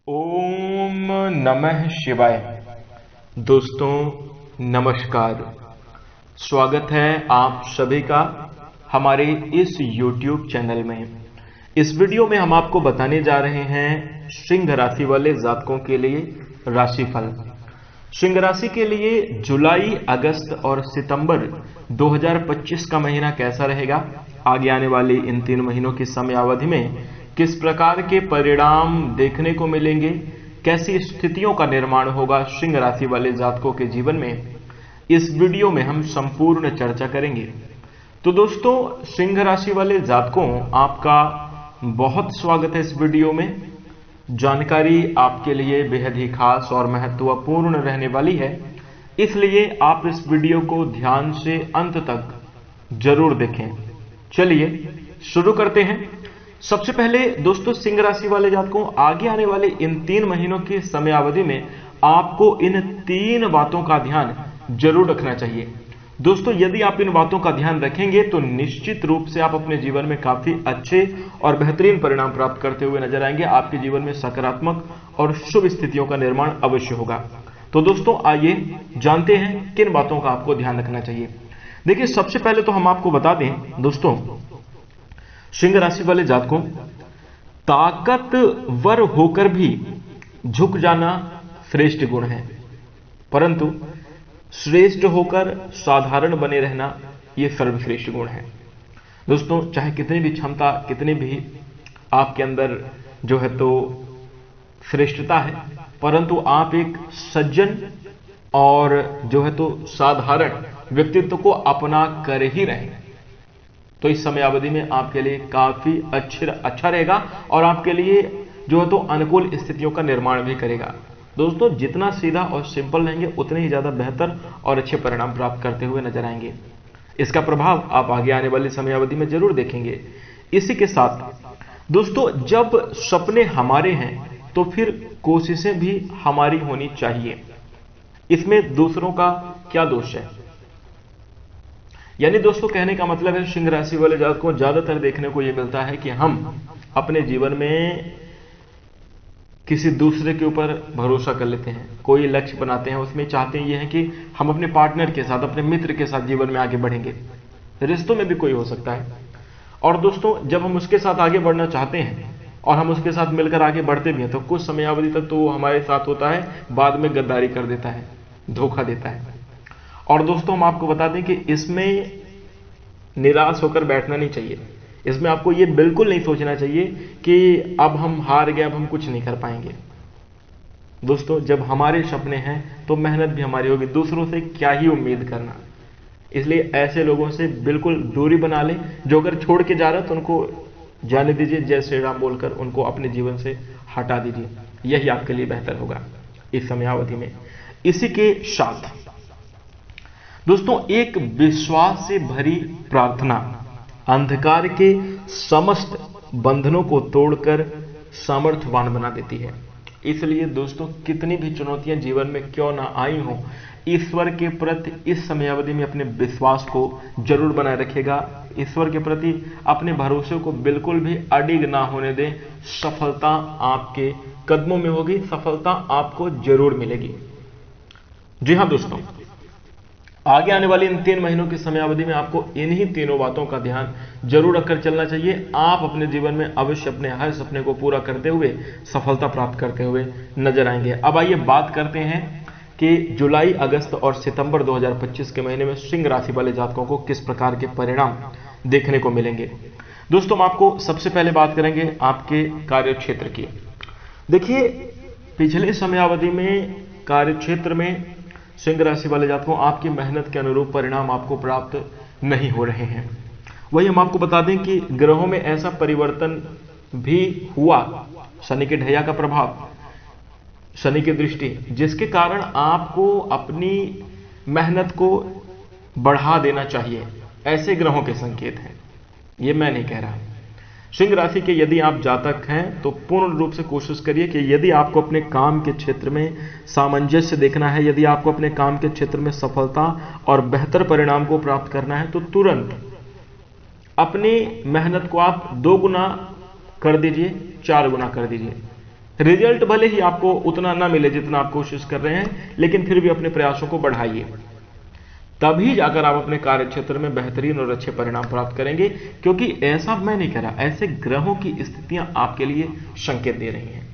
ओम नमः शिवाय। दोस्तों नमस्कार, स्वागत है आप सभी का हमारे इस YouTube चैनल में। इस वीडियो में हम आपको बताने जा रहे हैं सिंह राशि वाले जातकों के लिए राशिफल। सिंह राशि के लिए जुलाई, अगस्त और सितंबर 2025 का महीना कैसा रहेगा, आगे आने वाली इन 3 महीनों की समय अवधि में किस प्रकार के परिणाम देखने को मिलेंगे, कैसी स्थितियों का निर्माण होगा सिंह राशि वाले जातकों के जीवन में, इस वीडियो में हम संपूर्ण चर्चा करेंगे। तो दोस्तों सिंह राशि वाले जातकों, आपका बहुत स्वागत है इस वीडियो में। जानकारी आपके लिए बेहद ही खास और महत्वपूर्ण रहने वाली है, इसलिए आप इस वीडियो को ध्यान से अंत तक जरूर देखें। चलिए शुरू करते हैं। सबसे पहले दोस्तों सिंह राशि वाले जातकों, आगे आने वाले इन 3 महीनों की समयावधि में आपको इन 3 बातों का ध्यान जरूर रखना चाहिए। दोस्तों यदि आप इन बातों का ध्यान रखेंगे तो निश्चित रूप से आप अपने जीवन में काफी अच्छे और बेहतरीन परिणाम प्राप्त करते हुए नजर आएंगे। आपके जीवन में सकारात्मक और शुभ स्थितियों का निर्माण अवश्य होगा। तो दोस्तों आइए जानते हैं किन बातों का आपको ध्यान रखना चाहिए। देखिए सबसे पहले तो हम आपको बता दें दोस्तों, सिंह राशि वाले जातकों, ताकतवर होकर भी झुक जाना श्रेष्ठ गुण है, परंतु श्रेष्ठ होकर साधारण बने रहना यह सर्वश्रेष्ठ गुण है। दोस्तों चाहे कितनी भी क्षमता, कितनी भी आपके अंदर जो है तो श्रेष्ठता है, परंतु आप एक सज्जन और जो है तो साधारण व्यक्तित्व को अपना कर ही रहें तो इस समय अवधि में आपके लिए काफी अच्छा रहेगा और आपके लिए जो है तो अनुकूल स्थितियों का निर्माण भी करेगा। दोस्तों जितना सीधा और सिंपल रहेंगे उतने ही ज्यादा बेहतर और अच्छे परिणाम प्राप्त करते हुए नजर आएंगे। इसका प्रभाव आप आगे आने वाली समय अवधि में जरूर देखेंगे। इसी के साथ दोस्तों जब सपने हमारे हैं तो फिर कोशिशें भी हमारी होनी चाहिए। इसमें दूसरों का क्या दोष है? यानी दोस्तों कहने का मतलब है सिंह राशि वाले जातकों को ज्यादातर देखने को यह मिलता है कि हम अपने जीवन में किसी दूसरे के ऊपर भरोसा कर लेते हैं, कोई लक्ष्य बनाते हैं, उसमें चाहते हैं ये है कि हम अपने पार्टनर के साथ, अपने मित्र के साथ जीवन में आगे बढ़ेंगे। रिश्तों में भी कोई हो सकता है। और दोस्तों जब हम उसके साथ आगे बढ़ना चाहते हैं और हम उसके साथ मिलकर आगे बढ़ते भी हैं तो कुछ समयावधि तक तो वो हमारे साथ होता है, बाद में गद्दारी कर देता है, धोखा देता है। और दोस्तों हम आपको बता दें कि इसमें निराश होकर बैठना नहीं चाहिए। इसमें आपको ये बिल्कुल नहीं सोचना चाहिए कि अब हम हार गए, अब हम कुछ नहीं कर पाएंगे। दोस्तों जब हमारे सपने हैं तो मेहनत भी हमारी होगी, दूसरों से क्या ही उम्मीद करना। इसलिए ऐसे लोगों से बिल्कुल दूरी बना लें। जो अगर छोड़ के जा रहा है तो उनको जाने दीजिए, जय श्री राम बोलकर उनको अपने जीवन से हटा दीजिए। यही आपके लिए बेहतर होगा इस समयावधि में। इसी के साथ दोस्तों एक विश्वास से भरी प्रार्थना अंधकार के समस्त बंधनों को तोड़कर सामर्थ्यवान बना देती है। इसलिए दोस्तों कितनी भी चुनौतियां जीवन में क्यों ना आई हो, ईश्वर के प्रति इस समयावधि में अपने विश्वास को जरूर बनाए रखेगा। ईश्वर के प्रति अपने भरोसे को बिल्कुल भी अडिग ना होने दें। सफलता आपके कदमों में होगी, सफलता आपको जरूर मिलेगी। जी हाँ दोस्तों, आगे आने वाली इन 3 महीनों की समयावधि में आपको इन्हीं तीनों बातों का ध्यान जरूर रखकर चलना चाहिए। आप अपने जीवन में अवश्य अपने हर सपने को पूरा करते हुए सफलता प्राप्त करते हुए नजर आएंगे। अब आइए बात करते हैं कि जुलाई, अगस्त और सितंबर 2025 के महीने में सिंह राशि वाले जातकों को किस प्रकार के परिणाम देखने को मिलेंगे। दोस्तों हम आपको सबसे पहले बात करेंगे आपके कार्य क्षेत्र की। देखिए पिछले समयावधि में कार्य क्षेत्र में सिंह राशि वाले जातकों आपकी मेहनत के अनुरूप परिणाम आपको प्राप्त नहीं हो रहे हैं। वही हम आपको बता दें कि ग्रहों में ऐसा परिवर्तन भी हुआ, शनि के ढैया का प्रभाव, शनि की दृष्टि, जिसके कारण आपको अपनी मेहनत को बढ़ा देना चाहिए। ऐसे ग्रहों के संकेत हैं, ये मैं नहीं कह रहा। सिंह राशि के यदि आप जातक हैं तो पूर्ण रूप से कोशिश करिए कि यदि आपको अपने काम के क्षेत्र में सामंजस्य देखना है, यदि आपको अपने काम के क्षेत्र में सफलता और बेहतर परिणाम को प्राप्त करना है तो तुरंत अपनी मेहनत को आप 2 गुना कर दीजिए, 4 गुना कर दीजिए। रिजल्ट भले ही आपको उतना ना मिले जितना आप कोशिश कर रहे हैं, लेकिन फिर भी अपने प्रयासों को बढ़ाइए, तभी जाकर आप अपने कार्य क्षेत्र में बेहतरीन और अच्छे परिणाम प्राप्त करेंगे। क्योंकि ऐसा मैं नहीं कह रहा, ऐसे ग्रहों की स्थितियां आपके लिए संकेत दे रही हैं।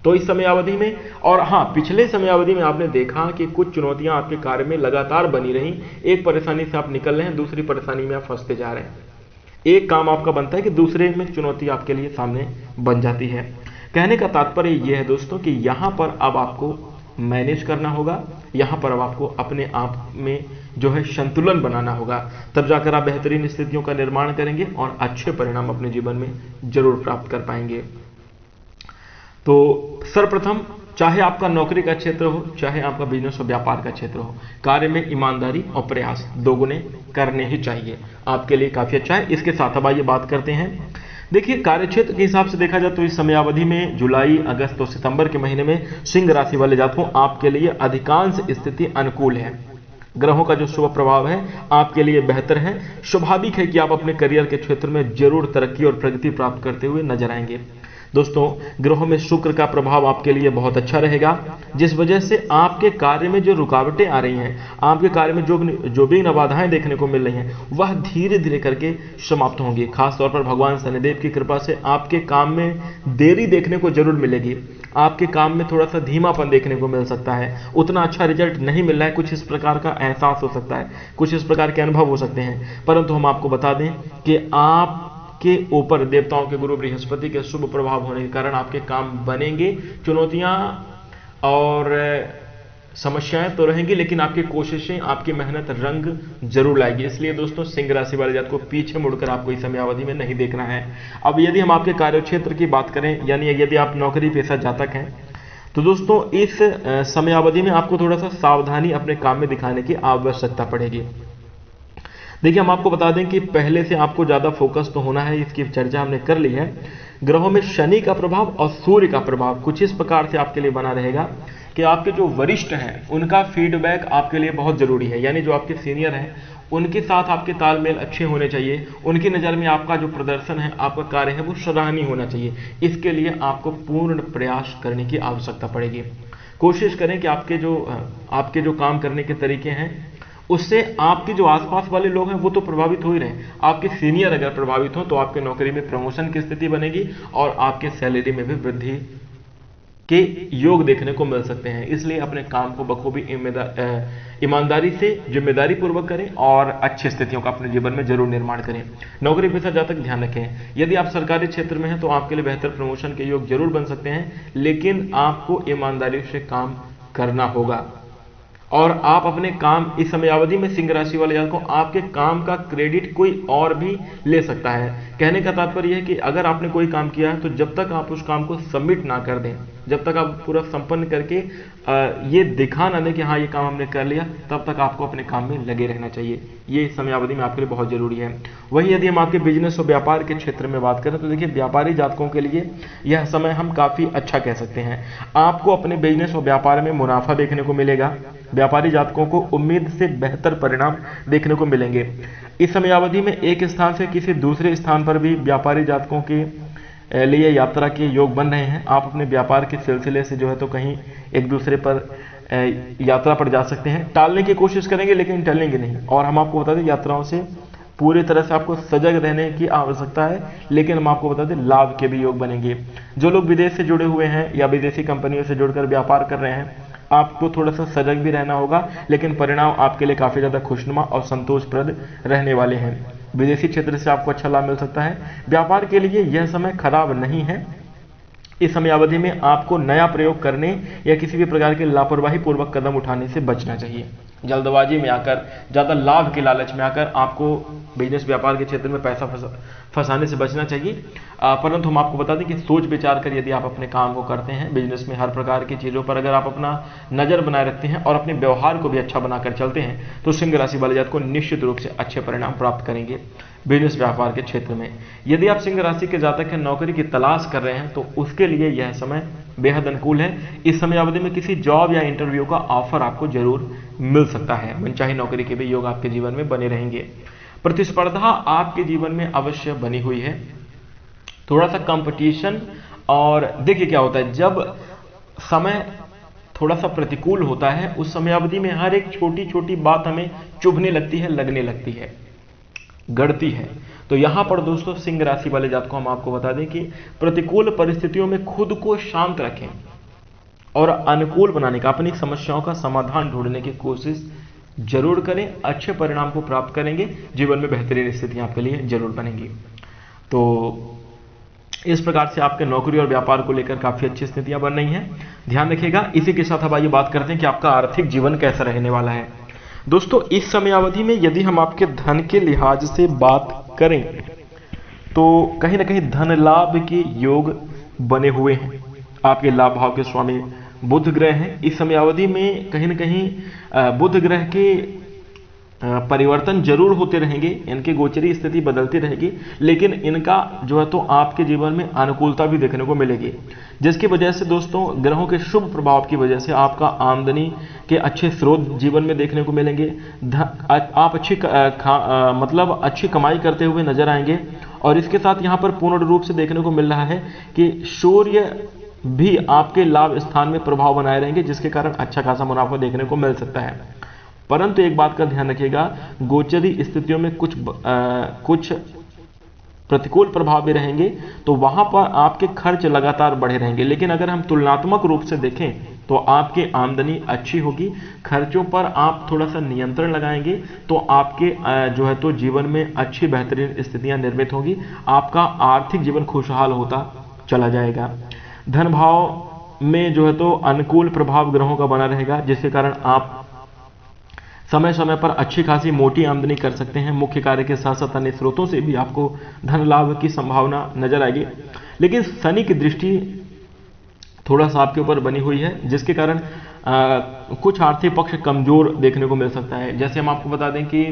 तो इस समयावधि में, और हाँ, पिछले समयावधि में आपने देखा कि कुछ चुनौतियां आपके कार्य में लगातार बनी रही। एक परेशानी से आप निकल रहे हैं, दूसरी परेशानी में आप फंसते जा रहे हैं। एक काम आपका बनता है कि दूसरे में चुनौती आपके लिए सामने बन जाती है। कहने का तात्पर्य यह है दोस्तों कि यहां पर अब आपको मैनेज करना होगा, यहां पर अब आपको अपने आप में जो है संतुलन बनाना होगा, तब जाकर आप बेहतरीन स्थितियों का निर्माण करेंगे और अच्छे परिणाम अपने जीवन में जरूर प्राप्त कर पाएंगे। तो सर्वप्रथम, चाहे आपका नौकरी का क्षेत्र हो, चाहे आपका बिजनेस और व्यापार का क्षेत्र हो, कार्य में ईमानदारी और प्रयास दोगुने करने ही चाहिए, आपके लिए काफी अच्छा है। इसके साथ अब आइए बात करते हैं। देखिए, कार्यक्षेत्र के हिसाब से देखा जाए तो इस समयावधि में जुलाई, अगस्त और सितंबर के महीने में सिंह राशि वाले जातकों आपके लिए अधिकांश स्थिति अनुकूल है। ग्रहों का जो शुभ प्रभाव है आपके लिए बेहतर है। स्वाभाविक है कि आप अपने करियर के क्षेत्र में जरूर तरक्की और प्रगति प्राप्त करते हुए नजर आएंगे। दोस्तों, ग्रहों में शुक्र का प्रभाव आपके लिए बहुत अच्छा रहेगा, जिस वजह से आपके कार्य में जो रुकावटें आ रही हैं, आपके कार्य में जो भी बाधाएं देखने को मिल रही हैं, वह धीरे धीरे करके समाप्त होंगी। खासतौर पर भगवान शनिदेव की कृपा से आपके काम में देरी देखने को जरूर मिलेगी। आपके काम में थोड़ा सा धीमापन देखने को मिल सकता है, उतना अच्छा रिजल्ट नहीं मिल रहा है, कुछ इस प्रकार का एहसास हो सकता है, कुछ इस प्रकार के अनुभव हो सकते हैं। परंतु हम आपको बता दें कि आप के ऊपर देवताओं के गुरु बृहस्पति के शुभ प्रभाव होने के कारण आपके काम बनेंगे। चुनौतियां और समस्याएं तो रहेंगी, लेकिन आपकी कोशिशें, आपकी मेहनत रंग जरूर लाएगी। इसलिए दोस्तों, सिंह राशि वाले जातकों को पीछे मुड़कर आपको इस समयावधि में नहीं देखना है। अब यदि हम आपके कार्यक्षेत्र की बात करें, यानी यदि आप नौकरी पेशा जातक हैं, तो दोस्तों इस समयावधि में आपको थोड़ा सा सावधानी अपने काम में दिखाने की आवश्यकता पड़ेगी। देखिए, हम आपको बता दें कि पहले से आपको ज्यादा फोकस तो होना है, इसकी चर्चा हमने कर ली है। ग्रहों में शनि का प्रभाव और सूर्य का प्रभाव कुछ इस प्रकार से आपके लिए बना रहेगा कि आपके जो वरिष्ठ हैं उनका फीडबैक आपके लिए बहुत जरूरी है। यानी जो आपके सीनियर हैं उनके साथ आपके तालमेल अच्छे होने चाहिए। उनकी नज़र में आपका जो प्रदर्शन है, आपका कार्य है, वो सराहनीय होना चाहिए। इसके लिए आपको पूर्ण प्रयास करने की आवश्यकता पड़ेगी। कोशिश करें कि आपके जो काम करने के तरीके हैं उससे आपके जो आसपास वाले लोग हैं वो तो प्रभावित हो ही रहे हैं। आपके सीनियर अगर प्रभावित हो तो आपके नौकरी में प्रमोशन की स्थिति बनेगी और आपके सैलरी में भी वृद्धि के योग देखने को मिल सकते हैं। इसलिए अपने काम को बखूबी ईमानदारी से, जिम्मेदारी पूर्वक करें और अच्छी स्थितियों का अपने जीवन में जरूर निर्माण करें। नौकरी पेशा जातक ध्यान रखें, यदि आप सरकारी क्षेत्र में हैं तो आपके लिए बेहतर प्रमोशन के योग जरूर बन सकते हैं, लेकिन आपको ईमानदारी से काम करना होगा। और आप अपने काम, इस समयावधि में सिंह राशि वाले जातकों को आपके काम का क्रेडिट कोई और भी ले सकता है। कहने का तात्पर्य है कि अगर आपने कोई काम किया है तो जब तक आप उस काम को सबमिट ना कर दें, जब तक आप पूरा संपन्न करके ये दिखा ना दें कि हाँ ये काम हमने कर लिया, तब तक आपको अपने काम में लगे रहना चाहिए। ये समयावधि में आपके लिए बहुत जरूरी है। वहीं यदि हम आपके बिजनेस और व्यापार के क्षेत्र में बात करें तो देखिए, व्यापारी जातकों के लिए यह समय हम काफी अच्छा कह सकते हैं। आपको अपने बिजनेस और व्यापार में मुनाफा देखने को मिलेगा। व्यापारी जातकों को उम्मीद से बेहतर परिणाम देखने को मिलेंगे। इस समयावधि में एक स्थान से किसी दूसरे स्थान पर भी व्यापारी जातकों के लिए यात्रा के योग बन रहे हैं। आप अपने व्यापार के सिलसिले से जो है तो कहीं एक दूसरे पर यात्रा पर जा सकते हैं। टालने की कोशिश करेंगे लेकिन टलेंगे नहीं। और हम आपको बता दें, यात्राओं से पूरी तरह से आपको सजग रहने की आवश्यकता है, लेकिन हम आपको बता दें लाभ के भी योग बनेंगे। जो लोग विदेश से जुड़े हुए हैं या विदेशी कंपनियों से जुड़कर व्यापार कर रहे हैं, आपको थोड़ा सा सजग भी रहना होगा, लेकिन परिणाम आपके लिए काफी ज्यादा खुशनुमा और संतोषप्रद रहने वाले हैं। विदेशी क्षेत्र से आपको अच्छा लाभ मिल सकता है। व्यापार के लिए यह समय खराब नहीं है। इस समयावधि में आपको नया प्रयोग करने या किसी भी प्रकार के लापरवाही पूर्वक कदम उठाने से बचना चाहिए। जल्दबाजी में आकर, ज्यादा लाभ के लालच में आकर आपको बिजनेस व्यापार के क्षेत्र में पैसा फंसाने से बचना चाहिए। परंतु हम आपको बता दें कि सोच विचार कर यदि आप अपने काम को करते हैं, बिजनेस में हर प्रकार की चीजों पर अगर आप अपना नजर बनाए रखते हैं और अपने व्यवहार को भी अच्छा बनाकर चलते हैं, तो सिंह राशि वाले जातक को निश्चित रूप से अच्छे परिणाम प्राप्त करेंगे बिजनेस व्यापार के क्षेत्र में। यदि आप सिंह राशि के जातक हैं, नौकरी की तलाश कर रहे हैं, तो उसके लिए यह समय बेहद अनुकूल है। इस समयावधि में किसी जॉब या इंटरव्यू का ऑफर आपको जरूर मिल सकता है। मनचाही नौकरी के भी योग आपके जीवन में बने रहेंगे। प्रतिस्पर्धा आपके जीवन में अवश्य बनी हुई है। थोड़ा सा कंपटीशन और देखिए क्या होता है, जब समय थोड़ा सा प्रतिकूल होता है उस समय अवधि में हर एक छोटी छोटी बात हमें चुभने लगती है, लगने लगती है, गढ़ती है। तो यहां पर दोस्तों सिंह राशि वाले जातकों हम आपको बता दें कि प्रतिकूल परिस्थितियों में खुद को शांत रखें और अनुकूल बनाने का, अपनी समस्याओं का समाधान ढूंढने की कोशिश जरूर करें। अच्छे परिणाम को प्राप्त करेंगे, जीवन में बेहतरीन स्थितियां आपके लिए जरूर बनेंगी। तो इस प्रकार से आपके नौकरी और व्यापार को लेकर काफी अच्छी स्थितियां बन रही हैं, ध्यान रखिएगा। इसी के साथ अब आइए बात करते हैं कि आपका आर्थिक जीवन कैसा रहने वाला है। दोस्तों इस समयावधि में यदि हम आपके धन के लिहाज से बात करें तो कहीं ना कहीं धन लाभ के योग बने हुए हैं। आपके लाभ भाव के स्वामी बुध ग्रह हैं। इस समयावधि में कहीं ना कहीं बुध ग्रह के परिवर्तन जरूर होते रहेंगे, इनकी गोचरी स्थिति बदलती रहेगी, लेकिन इनका जो है तो आपके जीवन में अनुकूलता भी देखने को मिलेगी, जिसकी वजह से दोस्तों ग्रहों के शुभ प्रभाव की वजह से आपका आमदनी के अच्छे स्रोत जीवन में देखने को मिलेंगे। आप मतलब अच्छी कमाई करते हुए नजर आएंगे। और इसके साथ यहाँ पर पूर्ण रूप से देखने को मिल रहा है कि सूर्य भी आपके लाभ स्थान में प्रभाव बनाए रहेंगे, जिसके कारण अच्छा खासा मुनाफा देखने को मिल सकता है। परंतु एक बात का ध्यान रखिएगा, गोचरी स्थितियों में कुछ प्रतिकूल प्रभाव भी रहेंगे, तो वहां पर आपके खर्च लगातार बढ़े रहेंगे। लेकिन अगर हम तुलनात्मक रूप से देखें तो आपकी आमदनी अच्छी होगी, खर्चों पर आप थोड़ा सा नियंत्रण लगाएंगे तो आपके जो है तो जीवन में अच्छी बेहतरीन स्थितियां निर्मित होंगी। आपका आर्थिक जीवन खुशहाल होता चला जाएगा। धन भाव में जो है तो अनुकूल प्रभाव ग्रहों का बना रहेगा, जिसके कारण आप समय समय पर अच्छी खासी मोटी आमदनी कर सकते हैं। मुख्य कार्य के साथ साथ अन्य स्रोतों से भी आपको धन लाभ की संभावना नजर आएगी। लेकिन शनि की दृष्टि थोड़ा सा आपके ऊपर बनी हुई है, जिसके कारण कुछ आर्थिक पक्ष कमजोर देखने को मिल सकता है। जैसे हम आपको बता दें कि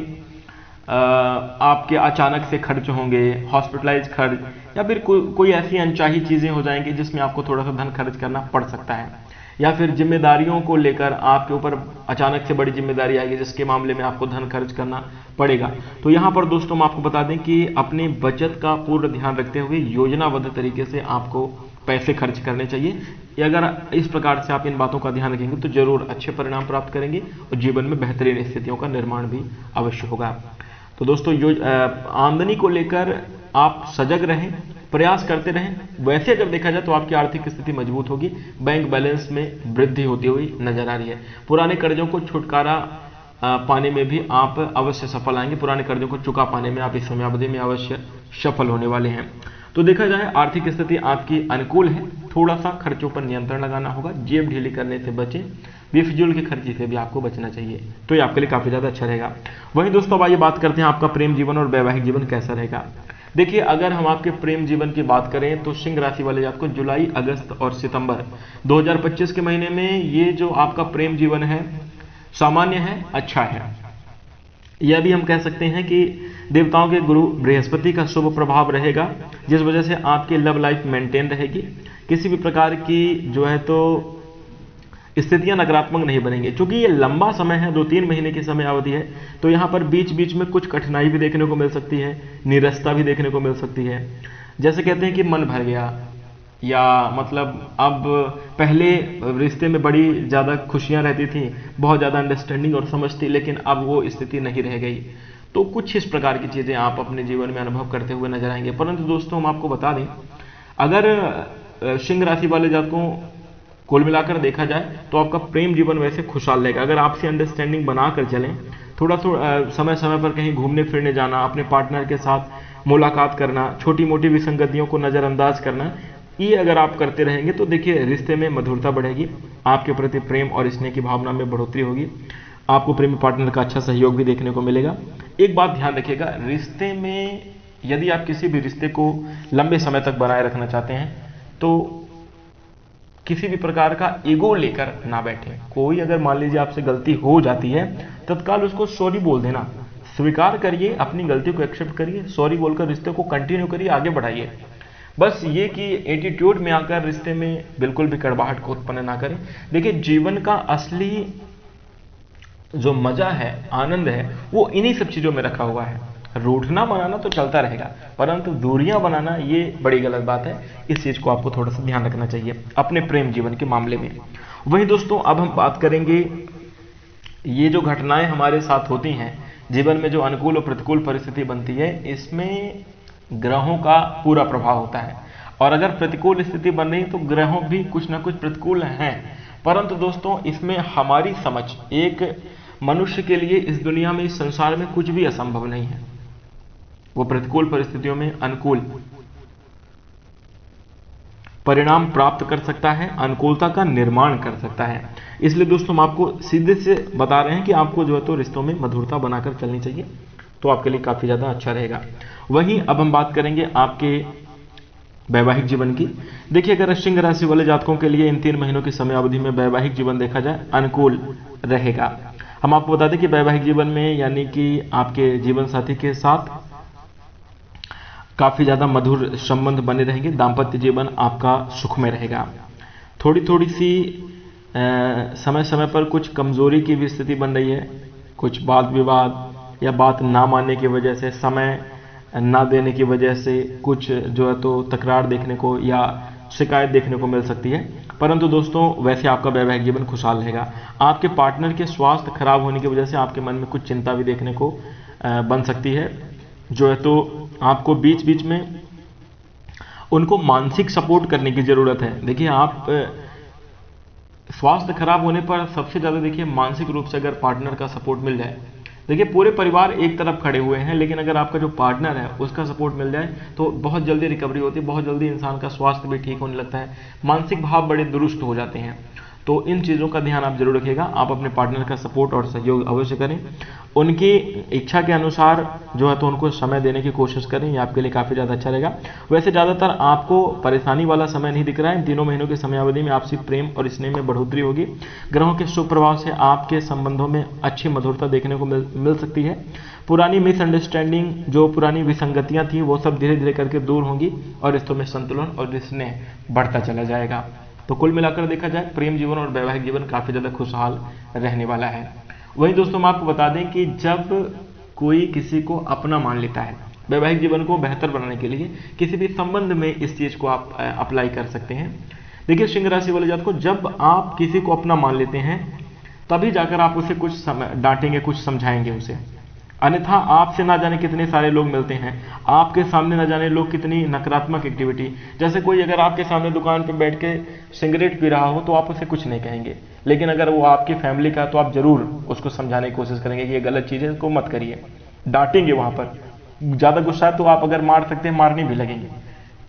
आपके अचानक से खर्च होंगे, हॉस्पिटलाइज खर्च, या फिर कोई ऐसी अनचाही चीजें हो जाएंगी जिसमें आपको थोड़ा सा धन खर्च करना पड़ सकता है। या फिर जिम्मेदारियों को लेकर आपके ऊपर अचानक से बड़ी जिम्मेदारी आएगी, जिसके मामले में आपको धन खर्च करना पड़ेगा। तो यहाँ पर दोस्तों हम आपको बता दें कि अपनी बचत का पूर्ण ध्यान रखते हुए योजनाबद्ध तरीके से आपको पैसे खर्च करने चाहिए। अगर इस प्रकार से आप इन बातों का ध्यान रखेंगे तो जरूर अच्छे परिणाम प्राप्त करेंगे और जीवन में बेहतरीन स्थितियों का निर्माण भी अवश्य होगा। तो दोस्तों आमदनी को लेकर आप सजग रहें, प्रयास करते रहें। वैसे अगर देखा जाए तो आपकी आर्थिक स्थिति मजबूत होगी, बैंक बैलेंस में वृद्धि होती हुई नजर आ रही है। पुराने कर्जों को छुटकारा पाने में भी आप अवश्य सफल आएंगे। पुराने कर्जों को चुका पाने में आप इस समयावधि में अवश्य सफल होने वाले हैं। तो देखा जाए आर्थिक स्थिति आपकी अनुकूल है, थोड़ा सा खर्चों पर नियंत्रण लगाना होगा, जेब ढीली करने से बचें, बेफिजूल की खर्ची से भी आपको बचना चाहिए, तो ये आपके लिए काफी ज्यादा अच्छा रहेगा। वहीं दोस्तों अब आइए बात करते हैं आपका प्रेम जीवन और वैवाहिक जीवन कैसा रहेगा। देखिए अगर हम आपके प्रेम जीवन की बात करें तो सिंह राशि वाले जातकों को जुलाई, अगस्त और सितंबर 2025 के महीने में ये जो आपका प्रेम जीवन है सामान्य है, अच्छा है। यह भी हम कह सकते हैं कि देवताओं के गुरु बृहस्पति का शुभ प्रभाव रहेगा, जिस वजह से आपकी लव लाइफ मेंटेन रहेगी। किसी भी प्रकार की जो है तो स्थितियां नकारात्मक नहीं बनेंगी। क्योंकि ये लंबा समय है, 2-3 महीने की समय अवधि है, तो यहाँ पर बीच बीच में कुछ कठिनाई भी देखने को मिल सकती है, निरस्ता भी देखने को मिल सकती है। जैसे कहते हैं कि मन भर गया, या मतलब अब पहले रिश्ते में बड़ी ज्यादा खुशियां रहती थी, बहुत ज्यादा अंडरस्टैंडिंग और समझ थी, लेकिन अब वो स्थिति नहीं रह गई। तो कुछ इस प्रकार की चीजें आप अपने जीवन में अनुभव करते हुए नजर आएंगे। परंतु दोस्तों हम आपको बता दें, अगर सिंह राशि वाले जातकों कुल मिलाकर देखा जाए तो आपका प्रेम जीवन वैसे खुशहाल रहेगा। अगर आपसे अंडरस्टैंडिंग बनाकर चलें, थोड़ा समय समय पर कहीं घूमने फिरने जाना, अपने पार्टनर के साथ मुलाकात करना, छोटी मोटी विसंगतियों को नजरअंदाज करना, ये अगर आप करते रहेंगे तो देखिए रिश्ते में मधुरता बढ़ेगी, आपके प्रति प्रेम और स्नेह की भावना में बढ़ोतरी होगी, आपको प्रेमी पार्टनर का अच्छा सहयोग भी देखने को मिलेगा। एक बात ध्यान रखिएगा, रिश्ते में यदि आप किसी भी रिश्ते को लंबे समय तक बनाए रखना चाहते हैं तो किसी भी प्रकार का ईगो लेकर ना बैठे। कोई अगर मान लीजिए आपसे गलती हो जाती है, तत्काल उसको सॉरी बोल देना, स्वीकार करिए, अपनी गलती को एक्सेप्ट करिए, सॉरी बोलकर रिश्ते को कंटिन्यू करिए, आगे बढ़ाइए। बस ये कि एटीट्यूड में आकर रिश्ते में बिल्कुल भी कड़वाहट को उत्पन्न ना करें। देखिए जीवन का असली जो मजा है, आनंद है, वो इन्हीं सब चीजों में रखा हुआ है। रूठना बनाना तो चलता रहेगा, परंतु दूरियां बनाना ये बड़ी गलत बात है। इस चीज को आपको थोड़ा सा ध्यान रखना चाहिए अपने प्रेम जीवन के मामले में। वहीं दोस्तों अब हम बात करेंगे, ये जो घटनाएं हमारे साथ होती हैं जीवन में, जो अनुकूल और प्रतिकूल परिस्थिति बनती है, इसमें ग्रहों का पूरा प्रभाव होता है। और अगर प्रतिकूल स्थिति बन रही तो ग्रहों भी कुछ ना कुछ प्रतिकूल हैं, परंतु दोस्तों इसमें हमारी समझ, एक मनुष्य के लिए इस दुनिया में, इस संसार में कुछ भी असंभव नहीं है। वो प्रतिकूल परिस्थितियों में अनुकूल परिणाम प्राप्त कर सकता है, अनुकूलता का निर्माण कर सकता है। इसलिए दोस्तों हम आपको सीधे से बता रहे हैं कि आपको जो है तो रिश्तों में मधुरता बनाकर चलनी चाहिए, तो आपके लिए काफी ज्यादा अच्छा रहेगा। वहीं अब हम बात करेंगे आपके वैवाहिक जीवन की। देखिए, अगर सिंह राशि वाले जातकों के लिए इन 3 महीनों की समय अवधि में वैवाहिक जीवन देखा जाए अनुकूल रहेगा। हम आपको बता दें कि वैवाहिक जीवन में, यानी कि आपके जीवन साथी के साथ काफी ज्यादा मधुर संबंध बने रहेंगे, दाम्पत्य जीवन आपका सुखमय रहेगा। थोड़ी थोड़ी सी समय समय पर कुछ कमजोरी की भी स्थिति बन रही है, कुछ वाद विवाद या बात ना मानने की वजह से, समय ना देने की वजह से कुछ जो है तो तकरार देखने को या शिकायत देखने को मिल सकती है। परंतु दोस्तों वैसे आपका वैवाहिक जीवन खुशहाल रहेगा। आपके पार्टनर के स्वास्थ्य खराब होने की वजह से आपके मन में कुछ चिंता भी देखने को बन सकती है, जो है तो आपको बीच बीच में उनको मानसिक सपोर्ट करने की जरूरत है। देखिए, आप स्वास्थ्य खराब होने पर सबसे ज्यादा देखिए मानसिक रूप से अगर पार्टनर का सपोर्ट मिल जाए, देखिए पूरे परिवार एक तरफ खड़े हुए हैं, लेकिन अगर आपका जो पार्टनर है उसका सपोर्ट मिल जाए तो बहुत जल्दी रिकवरी होती है, बहुत जल्दी इंसान का स्वास्थ्य भी ठीक होने लगता है, मानसिक भाव बड़े दुरुस्त हो जाते हैं। तो इन चीज़ों का ध्यान आप जरूर रखिएगा। आप अपने पार्टनर का सपोर्ट और सहयोग अवश्य करें, उनकी इच्छा के अनुसार जो है तो उनको समय देने की कोशिश करें, ये आपके लिए काफ़ी ज़्यादा अच्छा रहेगा। वैसे ज़्यादातर आपको परेशानी वाला समय नहीं दिख रहा है। इन 3 महीनों के समयावधि में आपसी प्रेम और स्नेह में बढ़ोतरी होगी। ग्रहों के शुभ प्रभाव से आपके संबंधों में अच्छी मधुरता देखने को मिल सकती है। पुरानी मिसअंडरस्टैंडिंग, जो पुरानी विसंगतियां थी, वो सब धीरे धीरे करके दूर होंगी और रिश्तों में संतुलन और स्नेह बढ़ता चला जाएगा। तो कुल मिलाकर देखा जाए प्रेम जीवन और वैवाहिक जीवन काफी ज्यादा खुशहाल रहने वाला है। वहीं दोस्तों हम आपको बता दें कि जब कोई किसी को अपना मान लेता है, वैवाहिक जीवन को बेहतर बनाने के लिए किसी भी संबंध में इस चीज को आप अप्लाई कर सकते हैं। देखिए, सिंह राशि वाले जातकों को, जब आप किसी को अपना मान लेते हैं तभी जाकर आप उसे कुछ डांटेंगे, कुछ समझाएंगे उसे, अन्यथा आपसे ना जाने कितने सारे लोग मिलते हैं, आपके सामने ना जाने लोग कितनी नकारात्मक एक्टिविटी। जैसे कोई अगर आपके सामने दुकान पर बैठ के सिगरेट पी रहा हो तो आप उसे कुछ नहीं कहेंगे, लेकिन अगर वो आपकी फैमिली का तो आप जरूर उसको समझाने की कोशिश करेंगे कि ये गलत चीज़ है, इसको मत करिए, डांटेंगे। वहां पर ज़्यादा गुस्सा है तो आप अगर मार सकते हैं, मारने भी लगेंगे।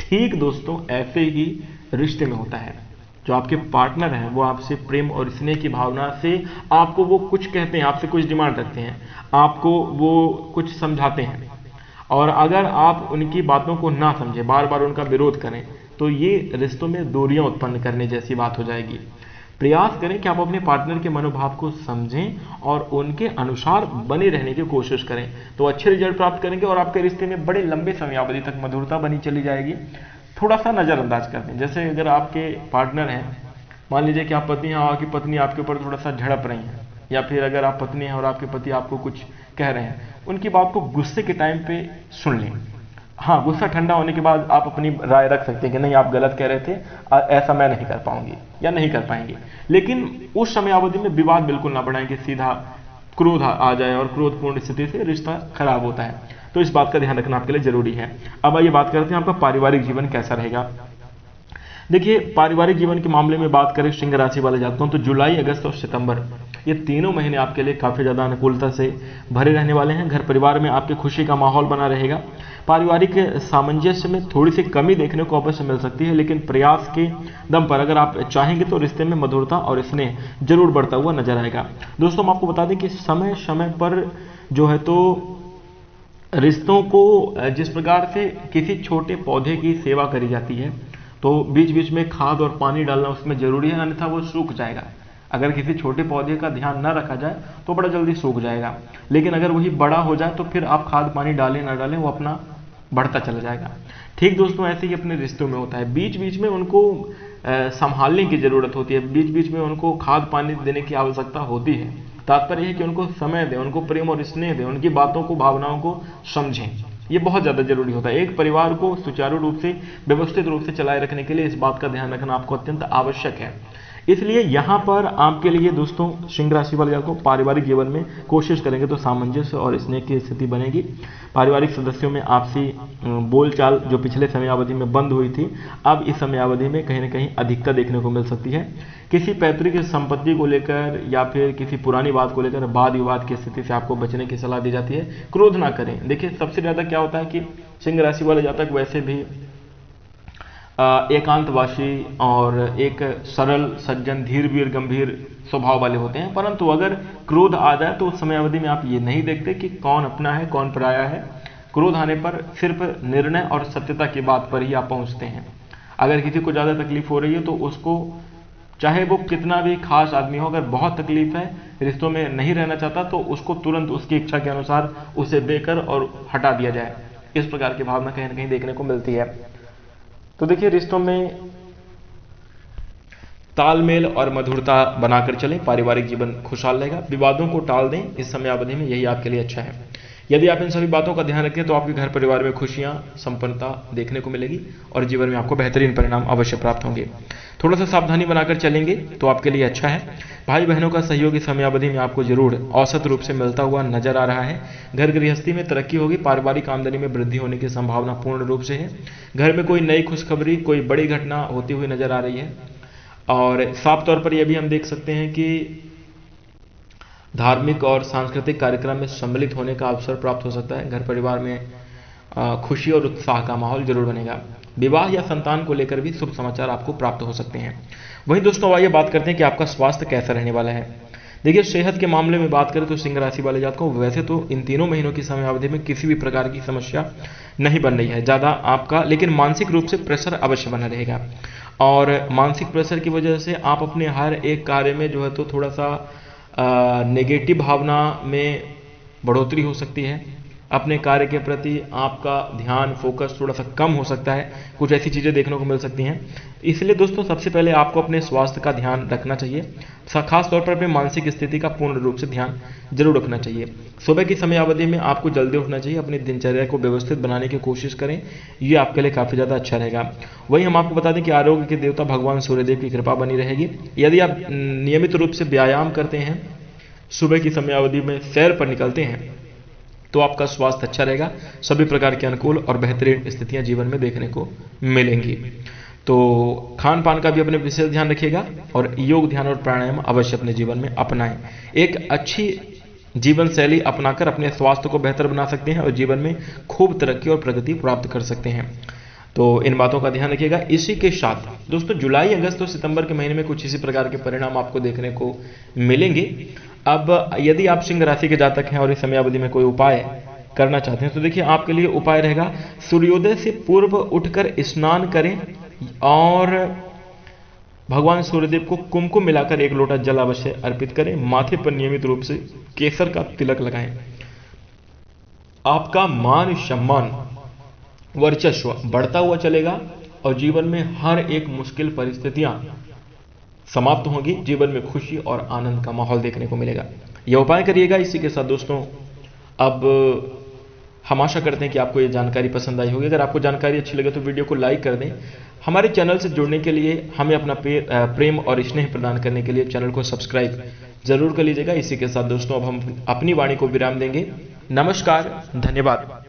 ठीक दोस्तों ऐसे ही रिश्ते में होता है। जो आपके पार्टनर हैं वो आपसे प्रेम और स्नेह की भावना से आपको वो कुछ कहते हैं, आपसे कुछ डिमांड रखते हैं, आपको वो कुछ समझाते हैं, और अगर आप उनकी बातों को ना समझें, बार बार उनका विरोध करें, तो ये रिश्तों में दूरियां उत्पन्न करने जैसी बात हो जाएगी। प्रयास करें कि आप अपने पार्टनर के मनोभाव को समझें और उनके अनुसार बने रहने की कोशिश करें, तो अच्छे रिजल्ट प्राप्त करेंगे और आपके रिश्ते में बड़े लंबे समयावधि तक मधुरता बनी चली जाएगी। थोड़ा सा नज़रअंदाज कर दें, जैसे अगर आपके पार्टनर हैं, मान लीजिए कि आप पत्नी हैं और आपकी पत्नी आपके ऊपर थोड़ा सा झड़प रही है, या फिर अगर आप पत्नी हैं और आपके पति आपको कुछ कह रहे हैं, उनकी बात को गुस्से के टाइम पे सुन लें। हाँ, गुस्सा ठंडा होने के बाद आप अपनी राय रख सकते हैं कि नहीं, आप गलत कह रहे थे, ऐसा मैं नहीं कर पाऊंगी या नहीं कर पाएंगे, लेकिन उस समय अवधि में विवाद बिल्कुल ना बढ़ाएं कि सीधा क्रोध आ जाए और क्रोधपूर्ण स्थिति से रिश्ता खराब होता है। तो इस बात का ध्यान रखना आपके लिए जरूरी है। अब आइए बात करते हैं आपका पारिवारिक जीवन कैसा रहेगा। देखिए, पारिवारिक जीवन के मामले में बात करें सिंह राशि वाले जातकों, तो जुलाई, अगस्त और सितंबर, ये तीनों महीने आपके लिए काफी ज्यादा अनुकूलता से भरे रहने वाले हैं। घर परिवार में आपके खुशी का माहौल बना रहेगा। पारिवारिक सामंजस्य में थोड़ी सी कमी देखने को अवश्य मिल सकती है, लेकिन प्रयास के दम पर अगर आप चाहेंगे तो रिश्ते में मधुरता और स्नेह जरूर बढ़ता हुआ नजर आएगा। दोस्तों हम आपको बता दें कि समय समय पर जो है तो रिश्तों को जिस प्रकार से किसी छोटे पौधे की सेवा करी जाती है, तो बीच बीच में खाद और पानी डालना उसमें जरूरी है, अन्यथा वो सूख जाएगा। अगर किसी छोटे पौधे का ध्यान न रखा जाए तो बड़ा जल्दी सूख जाएगा, लेकिन अगर वही बड़ा हो जाए तो फिर आप खाद पानी डालें ना डालें, वो अपना बढ़ता चला जाएगा। ठीक दोस्तों, ऐसे ही अपने रिश्तों में होता है, बीच बीच में उनको संभालने की जरूरत होती है, बीच बीच में उनको खाद पानी देने की आवश्यकता होती है, तात्पर्य है कि उनको समय दें, उनको प्रेम और स्नेह दें, उनकी बातों को, भावनाओं को समझें। ये बहुत ज़्यादा जरूरी होता है। एक परिवार को सुचारू रूप से, व्यवस्थित रूप से चलाए रखने के लिए इस बात का ध्यान रखना आपको अत्यंत आवश्यक है। इसलिए यहाँ पर आपके लिए दोस्तों सिंह राशि वाले जातकों को पारिवारिक जीवन में कोशिश करेंगे तो सामंजस्य और स्नेह की स्थिति बनेगी। पारिवारिक सदस्यों में आपसी बोलचाल जो पिछले समयावधि में बंद हुई थी, अब इस समयावधि में कहीं ना कहीं अधिकता देखने को मिल सकती है। किसी पैतृक संपत्ति को लेकर या फिर किसी पुरानी बात को लेकर वाद विवाद की स्थिति से आपको बचने की सलाह दी जाती है। क्रोध ना करें। देखिए सबसे ज्यादा क्या होता है कि सिंह राशि वाले जातक वैसे भी एकांतवासी और एक सरल, सज्जन, धीर वीर गंभीर स्वभाव वाले होते हैं, परंतु अगर क्रोध आ जाए तो उस समयावधि में आप ये नहीं देखते कि कौन अपना है कौन पराया है। क्रोध आने पर सिर्फ निर्णय और सत्यता की बात पर ही आप पहुंचते हैं। अगर किसी को ज्यादा तकलीफ हो रही है तो उसको, चाहे वो कितना भी खास आदमी हो, अगर बहुत तकलीफ है, रिश्तों में नहीं रहना चाहता, तो उसको तुरंत उसकी इच्छा के अनुसार उसे देकर और हटा दिया जाए। इस प्रकार की भावना कहीं ना कहीं देखने को मिलती है। तो देखिए रिश्तों में तालमेल और मधुरता बनाकर चलें, पारिवारिक जीवन खुशहाल रहेगा। विवादों को टाल दें, इस समयावधि में यही आपके लिए अच्छा है। यदि आप इन सभी बातों का ध्यान रखें तो आपके घर परिवार में खुशियां, संपन्नता देखने को मिलेगी और जीवन में आपको बेहतरीन परिणाम अवश्य प्राप्त होंगे। थोड़ा सा सावधानी बनाकर चलेंगे तो आपके लिए अच्छा है। भाई बहनों का सहयोग इस समयावधि में आपको जरूर औसत रूप से मिलता हुआ नजर आ रहा है। घर गृहस्थी में तरक्की होगी, पारिवारिक आमदनी में वृद्धि होने की संभावना पूर्ण रूप से है। घर में कोई नई खुशखबरी, कोई बड़ी घटना होती हुई नजर आ रही है। और साफ तौर पर यह भी हम देख सकते हैं कि धार्मिक और सांस्कृतिक कार्यक्रम में सम्मिलित होने का अवसर प्राप्त हो सकता है। घर परिवार में खुशी और उत्साह का माहौल जरूर बनेगा। विवाह या संतान को लेकर भी शुभ समाचार आपको प्राप्त हो सकते हैं। वहीं दोस्तों आइए बात करते हैं कि आपका स्वास्थ्य कैसा रहने वाला है। देखिए सेहत के मामले में बात करें तो सिंह राशि वाले जातकों को वैसे तो इन तीनों महीनों की समयावधि में किसी भी प्रकार की समस्या नहीं बन रही है ज़्यादा आपका, लेकिन मानसिक रूप से प्रेशर अवश्य बना रहेगा। और मानसिक प्रेशर की वजह से आप अपने हर एक कार्य में जो है तो थोड़ा सा नेगेटिव भावना में बढ़ोतरी हो सकती है। अपने कार्य के प्रति आपका ध्यान, फोकस थोड़ा सा कम हो सकता है। कुछ ऐसी चीज़ें देखने को मिल सकती हैं। इसलिए दोस्तों सबसे पहले आपको अपने स्वास्थ्य का ध्यान रखना चाहिए। खास तौर पर अपनी मानसिक स्थिति का पूर्ण रूप से ध्यान जरूर रखना चाहिए। सुबह की समयावधि में आपको जल्दी उठना चाहिए। अपनी दिनचर्या को व्यवस्थित बनाने की कोशिश करें, ये आपके लिए काफ़ी ज़्यादा अच्छा रहेगा। वहीं हम आपको बता दें कि आरोग्य के देवता भगवान सूर्यदेव की कृपा बनी रहेगी। यदि आप नियमित रूप से व्यायाम करते हैं, सुबह की समयावधि में सैर पर निकलते हैं, तो आपका स्वास्थ्य अच्छा रहेगा। सभी प्रकार के अनुकूल और बेहतरीन स्थितियां जीवन में देखने को मिलेंगी। तो खान पान का भी अपने विशेष ध्यान रखिएगा और योग, ध्यान और प्राणायाम अवश्य अपने जीवन में अपनाएं। एक अच्छी जीवन शैली अपनाकर अपने स्वास्थ्य को बेहतर बना सकते हैं और जीवन में खूब तरक्की और प्रगति प्राप्त कर सकते हैं। तो इन बातों का ध्यान रखिएगा। इसी के साथ दोस्तों जुलाई, अगस्त और सितंबर के महीने में कुछ इसी प्रकार के परिणाम आपको देखने को मिलेंगे। अब यदि आप सिंह राशि के जातक हैं और इस समयावधि में कोई उपाय करना चाहते हैं तो देखिए आपके लिए उपाय रहेगा, सूर्योदय से पूर्व उठकर स्नान करें और भगवान सूर्यदेव को कुमकुम मिलाकर 1 लोटा जल अवश्य अर्पित करें। माथे पर नियमित रूप से केसर का तिलक लगाएं। आपका मान, सम्मान, वर्चस्व बढ़ता हुआ चलेगा और जीवन में हर एक मुश्किल परिस्थितियां समाप्त होंगी। जीवन में खुशी और आनंद का माहौल देखने को मिलेगा। यह उपाय करिएगा। इसी के साथ दोस्तों अब हम आशा करते हैं कि आपको ये जानकारी पसंद आई होगी। अगर आपको जानकारी अच्छी लगे तो वीडियो को लाइक कर दें। हमारे चैनल से जुड़ने के लिए, हमें अपना प्रेम और स्नेह प्रदान करने के लिए चैनल को सब्सक्राइब जरूर कर लीजिएगा। इसी के साथ दोस्तों अब हम अपनी वाणी को विराम देंगे। नमस्कार, धन्यवाद।